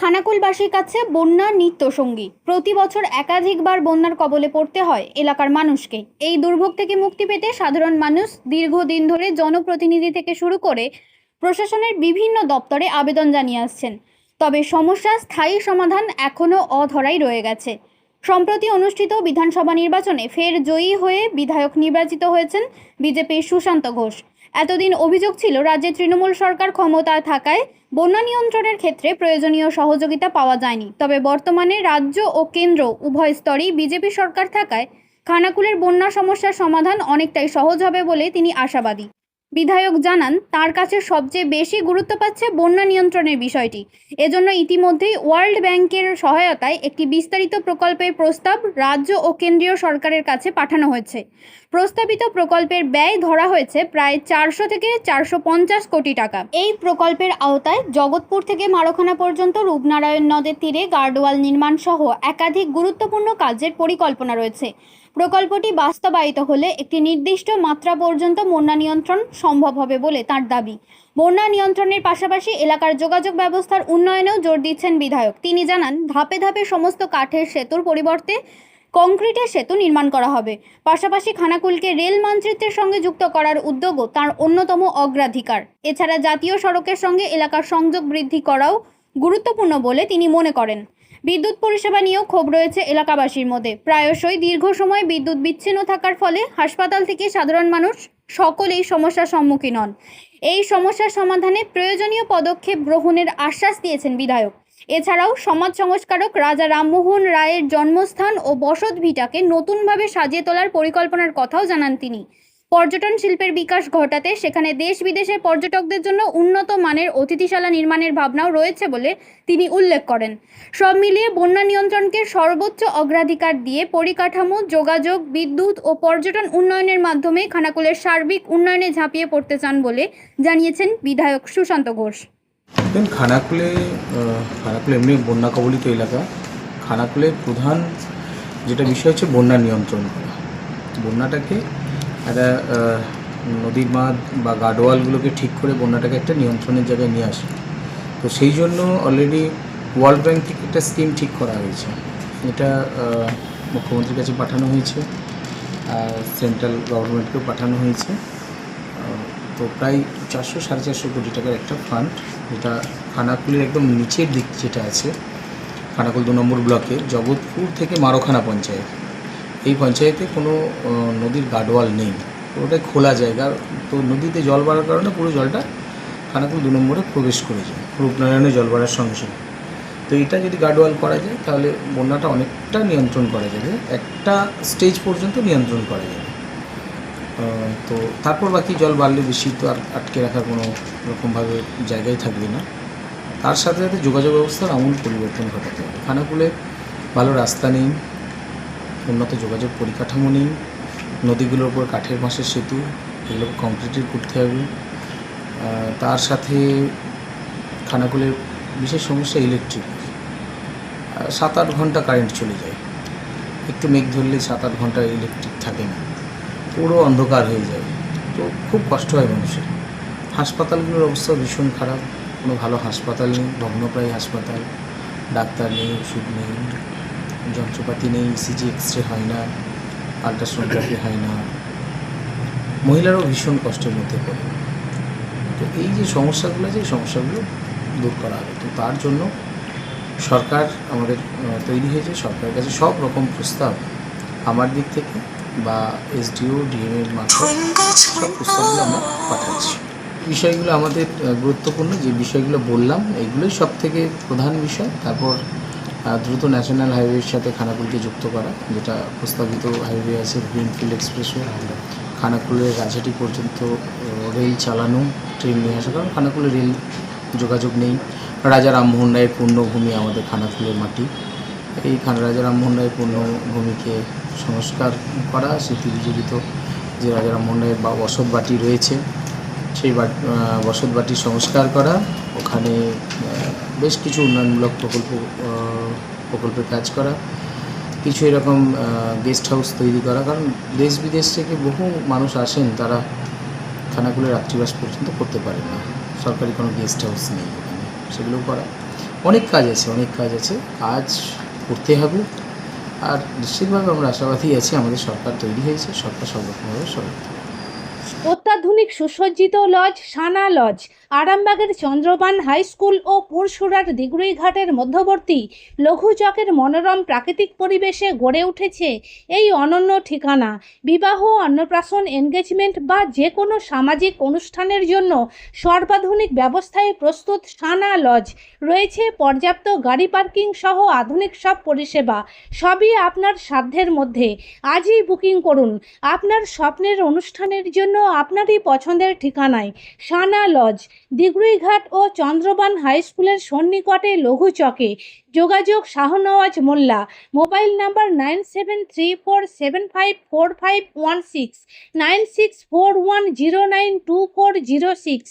খানাকুলবাসীর কাছে বন্যার নিত্যসঙ্গী। প্রতি বছর একাধিকবার বন্যার কবলে পড়তে হয় এলাকার মানুষকে। এই দুর্ভোগ থেকে মুক্তি পেতে সাধারণ মানুষ দীর্ঘদিন ধরে জনপ্রতিনিধি থেকে শুরু করে প্রশাসনের বিভিন্ন দপ্তরে আবেদন জানিয়ে আসছেন। তবে সমস্যার স্থায়ী সমাধান এখনও অধরাই রয়ে গেছে। সম্প্রতি অনুষ্ঠিত বিধানসভা নির্বাচনে ফের জয়ী হয়ে বিধায়ক নির্বাচিত হয়েছেন বিজেপির সুশান্ত ঘোষ। এতদিন অভিযোগ ছিল রাজ্যে তৃণমূল সরকার ক্ষমতায় থাকায় বন্যা নিয়ন্ত্রণের ক্ষেত্রে প্রয়োজনীয় সহযোগিতা পাওয়া যায়নি। তবে বর্তমানে রাজ্য ও কেন্দ্র উভয় স্তরেই বিজেপি সরকার থাকায় খানাকুলের বন্যা সমস্যার সমাধান অনেকটাই সহজ হবে বলে তিনি আশাবাদী। বিধায়ক জানান, তার কাছে সবচেয়ে বেশি গুরুত্ব পাচ্ছে বন্যা নিয়ন্ত্রণের বিষয়টি। এজন্য ইতিমধ্যেই ওয়ার্ল্ড ব্যাংকের সহায়তায় একটি বিস্তারিত প্রকল্পের প্রস্তাব রাজ্য ও কেন্দ্রীয় সরকারের কাছে পাঠানো হয়েছে। প্রস্তাবিত প্রকল্পের ব্যয় ধরা হয়েছে প্রায় 400 থেকে 450 কোটি টাকা। এই প্রকল্পের আওতায় জগৎপুর থেকে মারখানা পর্যন্ত রূপনারায়ণ নদের তীরে গার্ডওয়াল নির্মাণ সহ একাধিক গুরুত্বপূর্ণ কাজের পরিকল্পনা রয়েছে। প্রকল্পটি বাস্তবায়িত হলে একটি নির্দিষ্ট মাত্রা পর্যন্ত বন্যা নিয়ন্ত্রণ সম্ভব হবে বলে তার দাবি। বন্যা নিয়ন্ত্রণের পাশাপাশি এলাকার যোগাযোগ ব্যবস্থার উন্নয়নেও জোর দিচ্ছেন বিধায়ক। তিনি জানান, ধাপে ধাপে সমস্ত কাঠের সেতুর পরিবর্তে কংক্রিটের সেতু নির্মাণ করা হবে। পাশাপাশি খানাকুলকে রেল মানচিত্রের সঙ্গে যুক্ত করার উদ্যোগও তার অন্যতম অগ্রাধিকার। এছাড়া জাতীয় সড়কের সঙ্গে এলাকার সংযোগ বৃদ্ধি করাও গুরুত্বপূর্ণ বলে তিনি মনে করেন। বিদ্যুৎ পরিষেবা নিয়েও ক্ষোভ রয়েছে এলাকাবাসীর মধ্যে। প্রায়শই দীর্ঘ সময় বিদ্যুৎ বিচ্ছিন্ন থাকার ফলে হাসপাতাল থেকে সাধারণ মানুষ সকলেই সমস্যার সম্মুখীন হন। এই সমস্যার সমাধানে প্রয়োজনীয় পদক্ষেপ গ্রহণের আশ্বাস দিয়েছেন বিধায়ক। এছাড়াও সমাজ সংস্কারক রাজা রামমোহন রায়ের জন্মস্থান ও বসত ভিটাকে নতুনভাবে সাজিয়ে তোলার পরিকল্পনার কথাও জানান তিনি। পর্যটন শিল্পের বিকাশ ঘটাতে সেখানে দেশ বিদেশের পর্যটকদের জন্য উন্নত মানের অতিথিশালা নির্মাণের ভাবনাও রয়েছে বলে তিনি উল্লেখ করেন। সব মিলিয়ে বন্যা নিয়ন্ত্রণকে সর্বোচ্চ অগ্রাধিকার দিয়ে পরিকাঠামো, যোগাযোগ, বিদ্যুৎ ও পর্যটন উন্নয়নের মাধ্যমে খানাকুলের সার্বিক উন্নয়নে ঝাঁপিয়ে পড়তে চান বলে জানিয়েছেন বিধায়ক সুশান্ত ঘোষ। খানাকুলে এমনি বন্যা কবলিত এলাকা। খানাকুলের প্রধান যেটা বিষয় হচ্ছে বন্যা নিয়ন্ত্রণ করা। বন্যাটাকে একটা নদীর বাঁধ বা গার্ডওয়ালগুলোকে ঠিক করে বন্যাটাকে একটা নিয়ন্ত্রণের জায়গায় নিয়ে আসে। তো সেই জন্য অলরেডি ওয়ার্ল্ড ব্যাংক থেকে একটা স্কিম ঠিক করা হয়েছে। এটা মুখ্যমন্ত্রীর কাছে পাঠানো হয়েছে, সেন্ট্রাল গভর্নমেন্টকেও পাঠানো হয়েছে। তো প্রায় 400-450 কোটি টাকার একটা ফান্ড, যেটা খানাকুলের একদম নিচের দিক যেটা আছে, খানাকুল 2 নম্বর ব্লকে জগৎপুর থেকে মারখানা পঞ্চায়েত। এই পঞ্চায়েতে কোনো নদীর গার্ডওয়াল নেই, ওটাই খোলা জায়গা। তো নদীতে জল বাড়ার কারণে পুরো জলটা খানাকুল 2 নম্বরে প্রবেশ করে যায় রূপনারায়ণে জল বাড়ার সঙ্গে সঙ্গে। তো এটা যদি গার্ডওয়াল করা যায় তাহলে বন্যাটা অনেকটা নিয়ন্ত্রণ করা যাবে, একটা স্টেজ পর্যন্ত নিয়ন্ত্রণ করা যাবে। তো তারপর বাকি জল বাড়লে বেশি তো আর আটকে রাখার কোনো রকমভাবে জায়গায় থাকবে না। তার সাথে সাথে যোগাযোগ ব্যবস্থার আমূল পরিবর্তন ঘটাতে হবে। খানাকুলে ভালো রাস্তা নেই, উন্নত যোগাযোগ পরিকাঠামো নেই, নদীগুলোর উপর কাঠের বাঁশের সেতু, এগুলোকে কংক্রিটের করতে হবে। তার সাথে খানাকুলের বিশেষ সমস্যা ইলেকট্রিক। 7-8 ঘন্টা কারেন্ট চলে যায়, একটু মেঘ ধরলে 7-8 ঘন্টা ইলেকট্রিক থাকে না, পুরো অন্ধকার হয়ে যায়। তো খুব কষ্ট হয় মানুষের। হাসপাতালগুলোর অবস্থা ভীষণ খারাপ, কোনো ভালো হাসপাতাল নেই, ভগ্নপ্রায় হাসপাতাল, ডাক্তার নেই, ওষুধ নেই, যন্ত্রপাতি নেই, ইসিজি এক্সরে হয় না, আল্ট্রাসোনোগ্রাফি হয় না, মহিলারাও ভীষণ কষ্টের মধ্যে পড়ে। তো এই যে সমস্যাগুলো আছে, এই সমস্যাগুলো দূর করা হবে। তো তার জন্য সরকার আমাদের তৈরি হয়েছে, সরকারের কাছে সব রকম প্রস্তাব আমার দিক থেকে বা এসডিও ডিএমের মারফত সব প্রস্তাবগুলো আমরা পাঠাচ্ছি। বিষয়গুলো আমাদের গুরুত্বপূর্ণ যে বিষয়গুলো বললাম, এইগুলোই সব থেকে প্রধান বিষয়। তারপর দ্রুত ন্যাশনাল হাইওয়ের সাথে খানাকুলকে যুক্ত করা, যেটা প্রস্তাবিত হাইওয়ে আছে গ্রিনফিল্ড এক্সপ্রেসওয়ে, খানাকুলের রাজাটি পর্যন্ত রেল চালানো, ট্রেন নিয়ে আসা, কারণ খানাকুলে রেল যোগাযোগ নেই। রাজা রামমোহন রায়ের পূর্ণভূমি আমাদের খানাকুলের মাটি, এই রাজা রামমোহন রায়ের পূর্ণভূমিকে সংস্কার করা, স্মৃতি বিজড়িত যে রাজা রামমোহন রায়ের বসত বাটি রয়েছে, সেই বসত বাটি সংস্কার করা, ওখানে বেশ কিছু উন্নয়নমূলক প্রকল্পের কাজ করা, কিছু এরকম গেস্ট হাউস তৈরি করা। কারণ দেশ বিদেশ থেকে বহু মানুষ আসেন, তারা খানাকুলে রাত্রিবাস পর্যন্ত করতে পারেন না, সরকারি কোনো গেস্ট হাউস নেই এখানে, সেগুলো করা। অনেক কাজ আছে কাজ করতে হবে। আর নিশ্চিতভাবে আমরা আশাবাদী আছি, আমাদের সরকার তৈরি হয়েছে, সরকার সব রকমভাবে সহায়তা করবে। অত্যাধুনিক সুসজ্জিত লজ সানা লজ আরামবাগের চন্দ্রবান হাই স্কুল ও পুরসুরার দিগুড়িঘাটের মধ্যবর্তী লঘু চকের মনোরম প্রাকৃতিক পরিবেশে গড়ে উঠেছে এই অনন্য ঠিকানা। বিবাহ, অন্নপ্রাশন, এনগেজমেন্ট বা যে কোনো সামাজিক অনুষ্ঠানের জন্য সর্বাধুনিক ব্যবস্থায় প্রস্তুত সানা লজ। রয়েছে পর্যাপ্ত গাড়ি পার্কিং সহ আধুনিক সব পরিষেবা, সবই আপনার সাধ্যের মধ্যে। আজই বুকিং করুন আপনার স্বপ্নের অনুষ্ঠানের জন্য আপনারই পছন্দের ঠিকানায়। সানা লজ, দিগুড়িঘাট ও চন্দ্রবান হাই স্কুলের সন্নিকটে লঘু চকে। যোগাযোগ শাহনওয়াজ মোল্লা। Mobile number 9734754516, 9641092406।